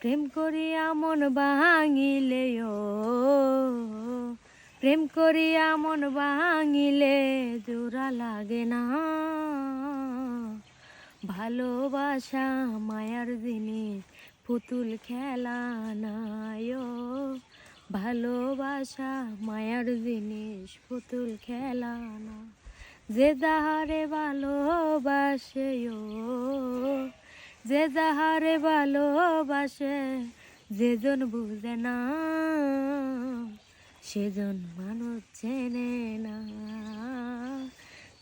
প্রেম করিয়া মন ভাঙিলে ও প্রেম করিয়া মন ভাঙিলে জোড়া লাগে না। ভালোবাসা মায়ার জিনিস পুতুল খেলা নাই ও ভালোবাসা মায়ার জিনিস পুতুল খেলা না। যে যাহারে ভালোবাসে ও যে যাহারে ভালোবাসে যেজন বুঝে না সেজন মানুষ চেনে না।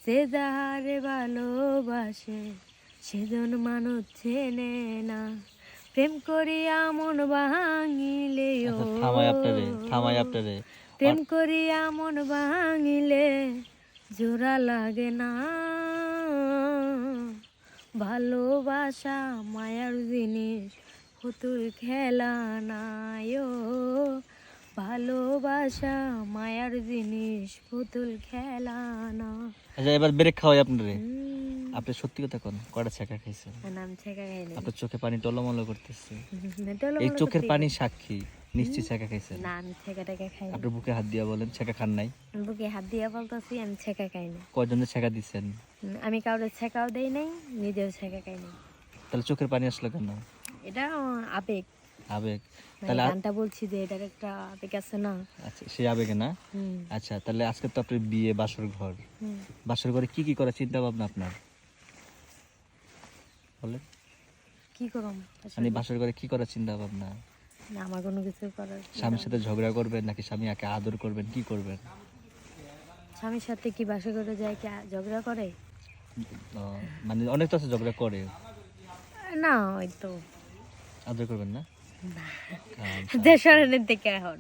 যে যাহারে ভালোবাসে সেজন মানুষ চেনে না। প্রেম করিয়া মন ভাঙিলে ও থামাই আপনারে প্রেম করিয়া মন ভাঙিলে জোড়া লাগে না। ভালোবাসা মায়ার জিনিস পুতুল খেলা নাই ও ভালোবাসা মায়ার জিনিস পুতুল খেলা না। আচ্ছা এবার ব্রেক খাওয়াই আপনারে। আপনি সত্যি কথা কোন, কয়টা ছেঁকা খাইছেন? নাম ছেঁকা খাইনি। আপনার চোখে পানি টলমল করতেছে। এই চোখের পানি সাক্ষী, নিশ্চয়ই ছেঁকা খাইছেন। না আমি ছেঁকা টেকা খাই। আপনার বুকে হাত দিয়া বলেন ছেঁকা খান নাই? বুকে হাত দিয়া বলতেছি আমি ছেঁকা খাইনি। কয়জনের ছেঁকা দিচ্ছেন? আমি কাউরে ছেঁকাও দেই নাই, নিজেও ছেঁকা খাইনি। তাহলে চোখের পানি আসলো কেন? এটা আবেগ। আবেগ? তাহলে গানটা বলছি যে এটার একটা আবেগ আছে না। আচ্ছা সেই আবেগে না। আচ্ছা তাহলে আজকে তো আপনার বিয়ে, বাসর ঘর, বাসর ঘরে কি কি করার চিন্তা ভাবনা আপনার বলেন? কি করব মানে বাসর ঘরে কি করার চিন্তা ভাবনা? না আমার কোনো কিছু করার। স্বামীর সাথে ঝগড়া করবেন নাকি স্বামীকে আদর করবেন, কি করবেন? স্বামীর সাথে কি বাসা করে যায়, কি ঝগড়া করে? মানে অনেক তো আছে ঝগড়া করে। না ওই তো আদর করবেন না? দেশের দিকে এখন